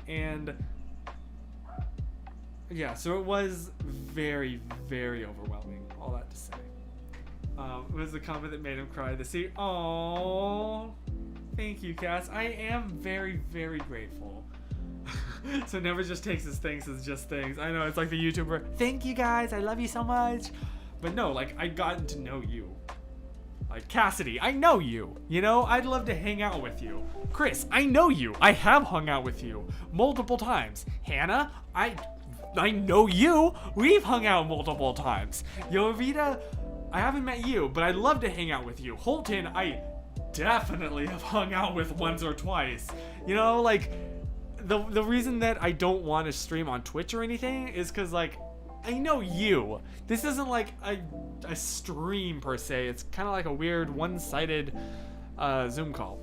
And yeah, so it was very, very overwhelming. All that to say. It was the comment that made him cry to see. Oh, thank you, Cass. I am very, very grateful. So never just takes his things as just things. I know, it's like the YouTuber, thank you guys, I love you so much. But no, like, I gotten to know you. Like, Cassidy, I know you. You know, I'd love to hang out with you. Chris, I know you. I have hung out with you multiple times. Hannah, I know you. We've hung out multiple times. Yovita, I haven't met you, but I'd love to hang out with you. Holton, I definitely have hung out with once or twice. You know, like, the reason that I don't want to stream on Twitch or anything is because, like, I know you. This isn't like a stream per se. It's kind of like a weird one-sided Zoom call.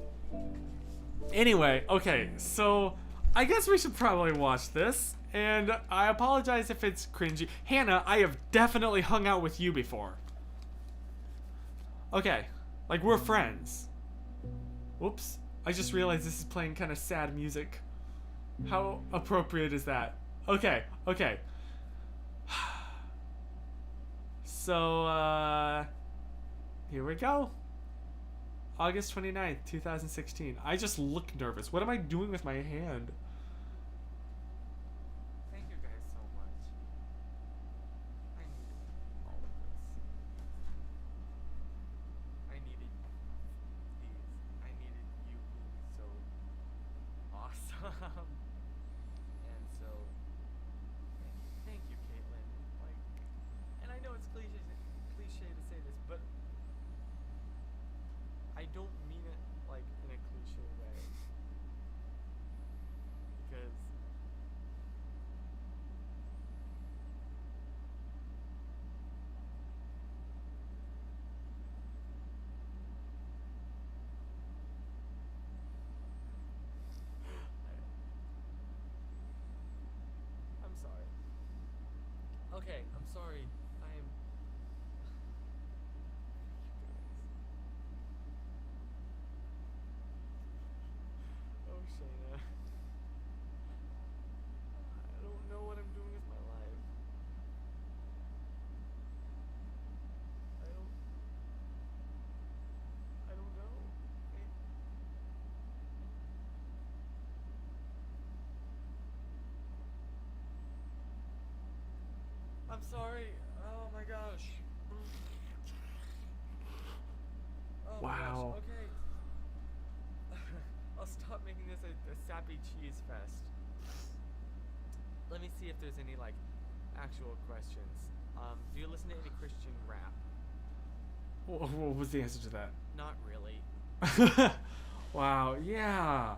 Anyway, okay, so I guess we should probably watch this. And I apologize if it's cringy. Hannah, I have definitely hung out with you before. Okay, like, we're friends. Whoops. I just realized this is playing kind of sad music. How appropriate is that? Okay. So, here we go. August 29th, 2016. I just look nervous. What am I doing with my hand? Thank you guys so much. I needed all of this. I needed these. I needed you being so awesome. And so, thank you, Caitlin. Like, and I know it's cliche to say this, but I don't mean it like in a cliche way. Because I'm sorry. Okay, I'm sorry. I'm Oh, Shayna. I don't know what I'm doing with my life. I don't know. I'm sorry. Oh my gosh. Oh my Wow. gosh. Okay. I'll stop making this a sappy cheese fest. Let me see if there's any like actual questions. Do you listen to any Christian rap? What was the answer to that? Not really. Wow, yeah.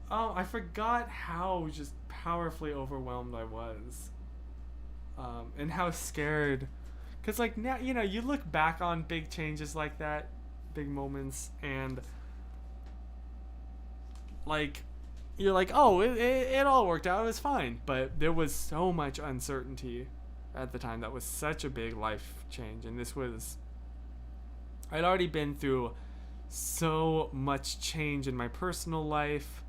Oh, I forgot how just powerfully overwhelmed I was. And how scared. Because, like, now, you know, you look back on big changes like that, big moments, and, like, you're like, oh, it all worked out, it was fine. But there was so much uncertainty at the time. That was such a big life change. And this was, I'd already been through so much change in my personal life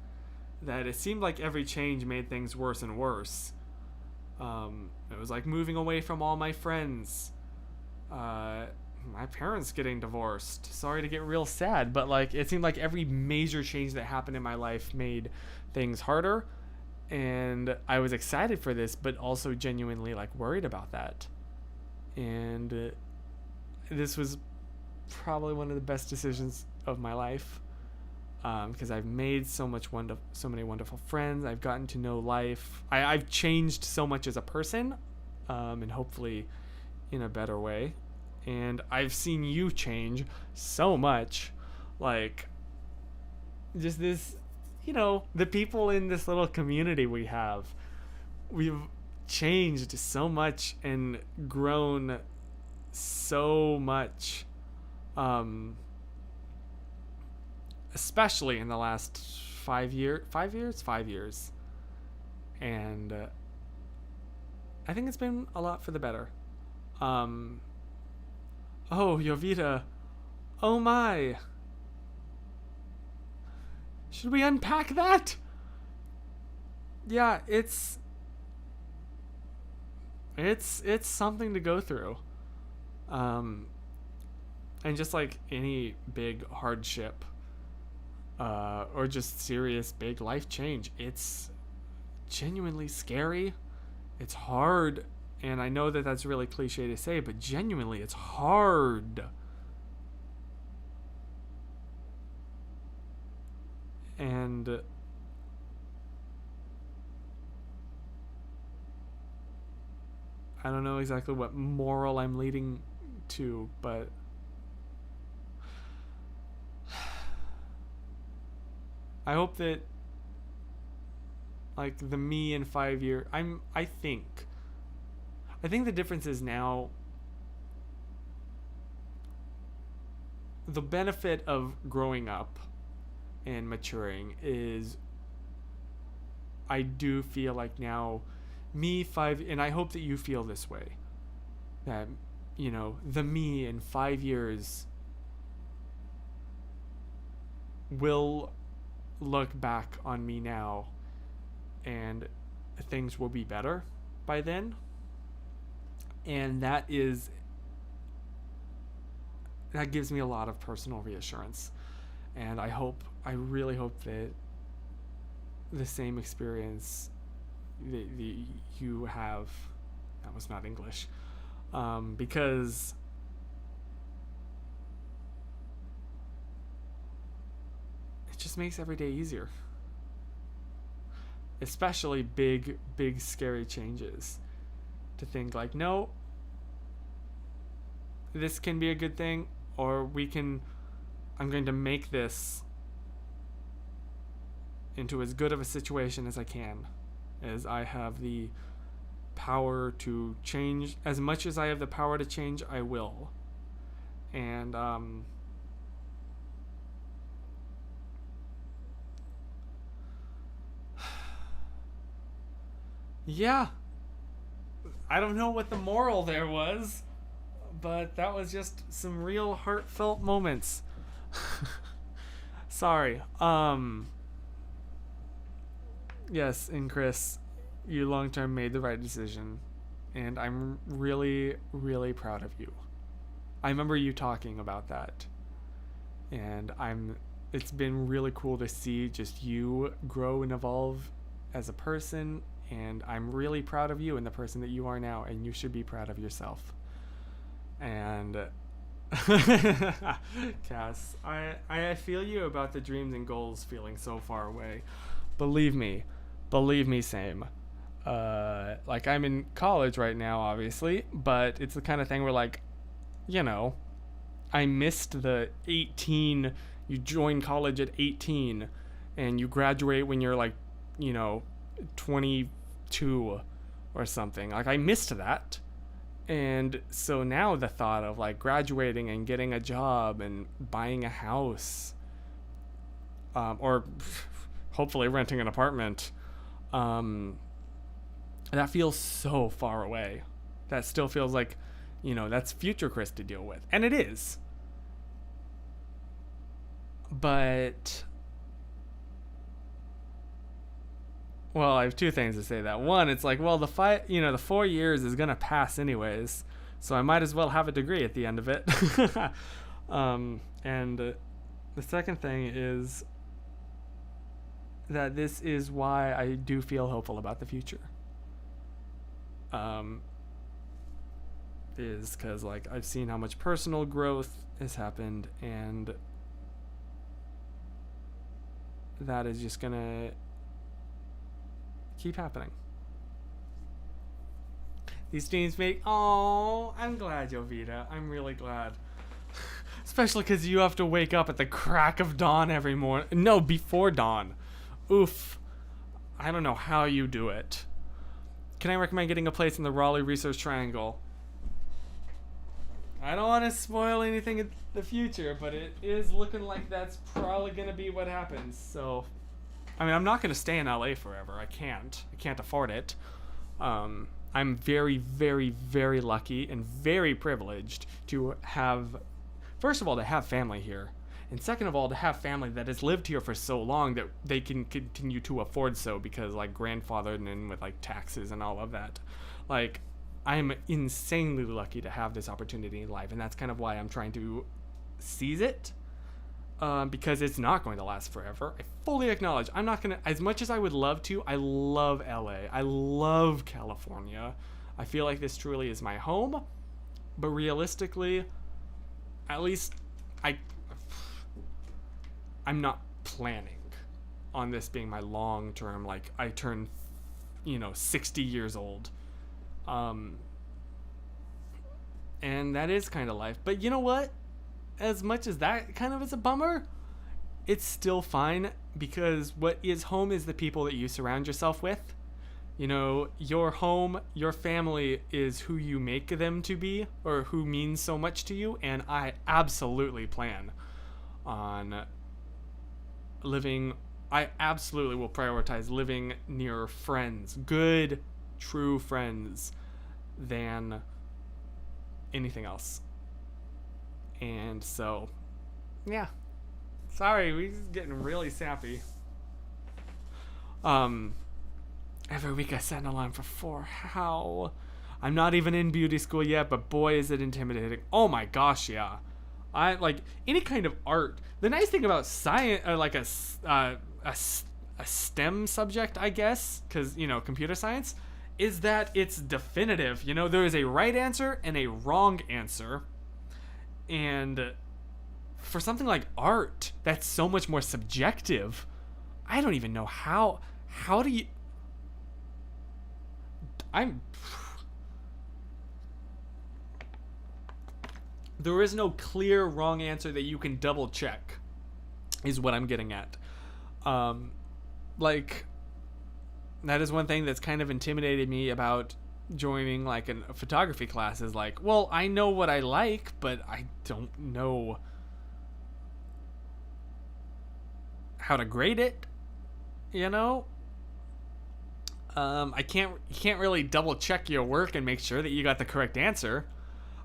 that it seemed like every change made things worse and worse. It was like moving away from all my friends. My parents getting divorced. Sorry to get real sad, but like it seemed like every major change that happened in my life made things harder, and I was excited for this, but also genuinely like worried about that. And this was probably one of the best decisions of my life, because I've made so many wonderful friends. I've gotten to know life. I've changed so much as a person, and hopefully in a better way. And I've seen you change so much, like just this, the people in this little community we've changed so much and grown so much, especially in the last 5 years, and I think it's been a lot for the better. Oh, Jovita, oh my, should we unpack that? Yeah, it's something to go through, and just like any big hardship, or just serious big life change, it's genuinely scary. It's hard, and I know that that's really cliche to say, but genuinely it's hard. And I don't know exactly what moral I'm leading to, but I hope that, like, the me in 5 years, I think the difference is now the benefit of growing up and maturing is I do feel like now and I hope that you feel this way, that the me in 5 years will look back on me now and things will be better by then, and that gives me a lot of personal reassurance. And I really hope that the same experience that you have, that was not English, because it just makes every day easier, especially big scary changes, to think like, no, this can be a good thing, or I'm going to make this into as good of a situation as I can, as I have the power to change. As much as I have the power to change, I will. And yeah, I don't know what the moral there was, but that was just some real heartfelt moments. Sorry. Yes, and Chris, you long term made the right decision, and I'm really, really proud of you. I remember you talking about that, and it's been really cool to see just you grow and evolve as a person, and I'm really proud of you and the person that you are now, and you should be proud of yourself. And Cass, I feel you about the dreams and goals feeling so far away. Believe me, same. Like, I'm in college right now, obviously, but it's the kind of thing where, like, I missed the 18, you join college at 18 and you graduate when you're like, 22 or something. Like, I missed that. And so now the thought of like graduating and getting a job and buying a house, or hopefully renting an apartment, that feels so far away. That still feels like, that's future Chris to deal with. And it is. But, well, I have two things to say that. One, it's like, well, the 4 years is going to pass anyways, so I might as well have a degree at the end of it. And the second thing is that this is why I do feel hopeful about the future. Is because, like, I've seen how much personal growth has happened, and that is just gonna keep happening. These dreams make... Oh, I'm glad, Jovita. I'm really glad. Especially because you have to wake up at the crack of dawn every morning. No, before dawn. Oof. I don't know how you do it. Can I recommend getting a place in the Raleigh Research Triangle? I don't want to spoil anything in the future, but it is looking like that's probably going to be what happens. So, I mean, I'm not going to stay in LA forever. I can't afford it. I'm very, very, very lucky and very privileged to have, first of all, to have family here. And second of all, to have family that has lived here for so long that they can continue to afford so because, like, grandfathered in with, like, taxes and all of that. Like, I'm insanely lucky to have this opportunity in life, and that's kind of why I'm trying to seize it. Because it's not going to last forever. I fully acknowledge I'm not going to, as much as I would love to, I love LA. I love California. I feel like this truly is my home. But realistically, at least I'm not planning on this being my long term, like I turn, 60 years old. And that is kind of life. But you know what? As much as that kind of is a bummer, it's still fine because what is home is the people that you surround yourself with. Your home, your family is who you make them to be or who means so much to you. And I absolutely plan on I absolutely will prioritize living near friends, good, true friends, than anything else. And so, yeah. Sorry, we're just getting really sappy. Every week I set an alarm for 4. How? I'm not even in beauty school yet, but boy is it intimidating. Oh my gosh, yeah. I like any kind of art. The nice thing about science, like a STEM subject, I guess, because, computer science, is that it's definitive. There is a right answer and a wrong answer. And for something like art, that's so much more subjective. I don't even know how do you... There is no clear wrong answer that you can double check, is what I'm getting at. Like, that is one thing that's kind of intimidated me about joining like a photography class is like, well, I know what I like, but I don't know how to grade it, you can't really double check your work and make sure that you got the correct answer.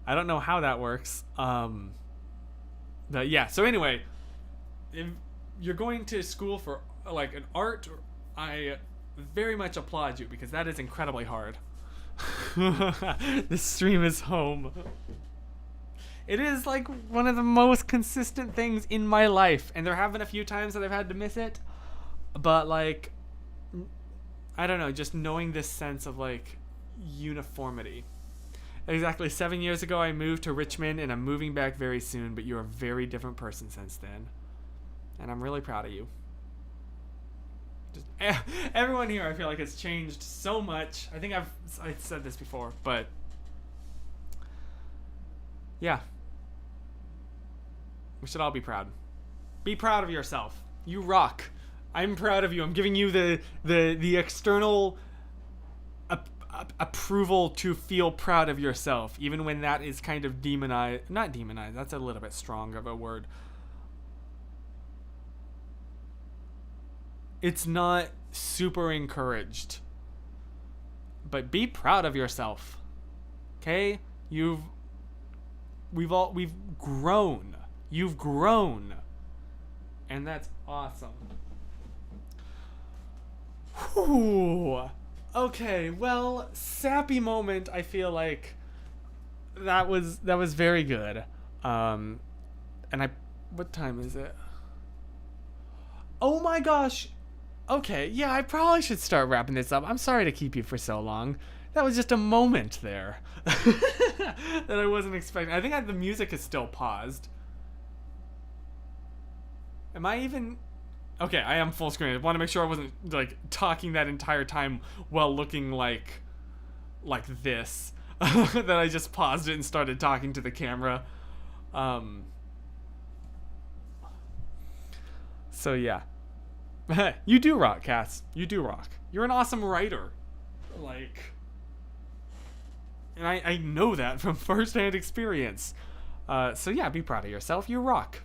I don't know how that works. But yeah, so anyway, if you're going to school for like an art, I very much applaud you because that is incredibly hard. This stream is home. It is like one of the most consistent things in my life, and there have been a few times that I've had to miss it, but like, I don't know, just knowing this sense of like uniformity. Exactly 7 years ago I moved to Richmond and I'm moving back very soon, but you're a very different person since then, and I'm really proud of you. Just everyone here, I feel like, has changed so much. I think I've said this before, but yeah, we should all be proud. Be proud of yourself. You rock. I'm proud of you. I'm giving you the external approval to feel proud of yourself, even when that is kind of demonized. Not demonized. That's a little bit strong of a word. It's not super encouraged. But be proud of yourself. Okay? We've grown. You've grown. And that's awesome. Whew. Okay, well, sappy moment. I feel like that was very good. And what time is it? Oh my gosh. Okay, yeah, I probably should start wrapping this up. I'm sorry to keep you for so long. That was just a moment there that I wasn't expecting. I think the music is still paused. Am I even... Okay, I am full screen. I want to make sure I wasn't like talking that entire time while looking like this. That I just paused it and started talking to the camera. So yeah. You do rock, Cass. You do rock. You're an awesome writer. Like, and I know that from firsthand experience. So yeah, be proud of yourself. You rock.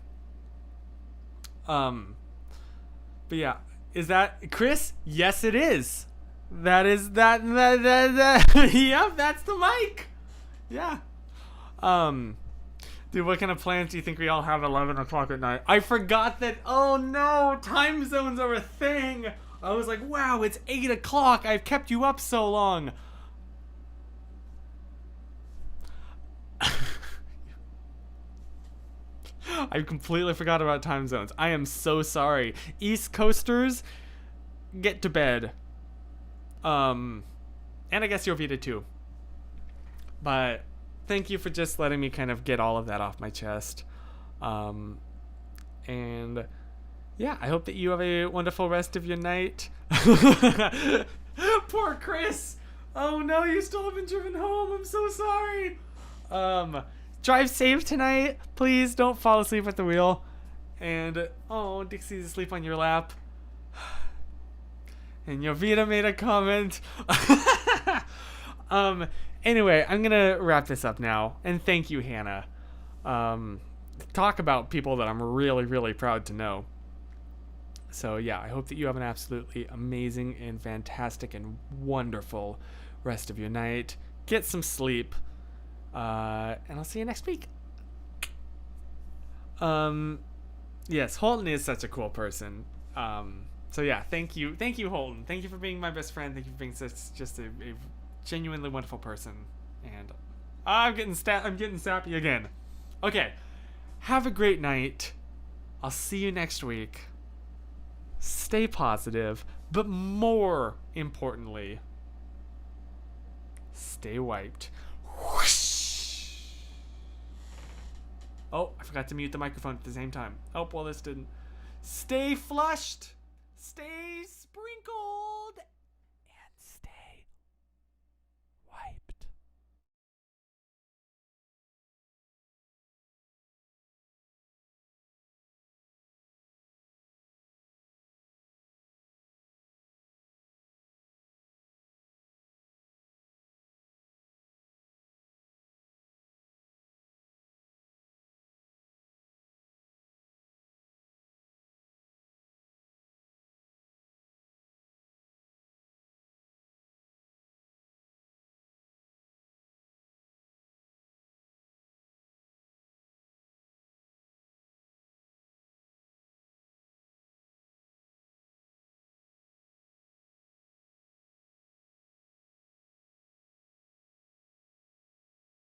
But yeah, is that Chris? Yes, it is. That is that. Yep, that's the mic. Yeah. Dude, what kind of plans do you think we all have at 11 o'clock at night? I forgot that. Oh no, time zones are a thing. I was like, wow, it's 8 o'clock. I've kept you up so long. I completely forgot about time zones. I am so sorry. East Coasters, get to bed. And I guess Jovita too. But thank you for just letting me kind of get all of that off my chest. And yeah, I hope that you have a wonderful rest of your night. Poor Chris. Oh no, you still haven't driven home. I'm so sorry. Drive safe tonight. Please don't fall asleep at the wheel. And oh, Dixie's asleep on your lap. And Jovita made a comment. Anyway, I'm gonna wrap this up now. And thank you, Hannah. Talk about people that I'm really, really proud to know. So yeah, I hope that you have an absolutely amazing and fantastic and wonderful rest of your night. Get some sleep. And I'll see you next week. Yes, Holton is such a cool person. So yeah, thank you, Holton. Thank you for being my best friend. Thank you for being just a genuinely wonderful person. And I'm getting sappy again. Okay, have a great night. I'll see you next week. Stay positive, but more importantly, stay wiped. Whoosh. Oh, I forgot to mute the microphone at the same time. Oh, well, this didn't. Stay flushed. Stay sprinkled.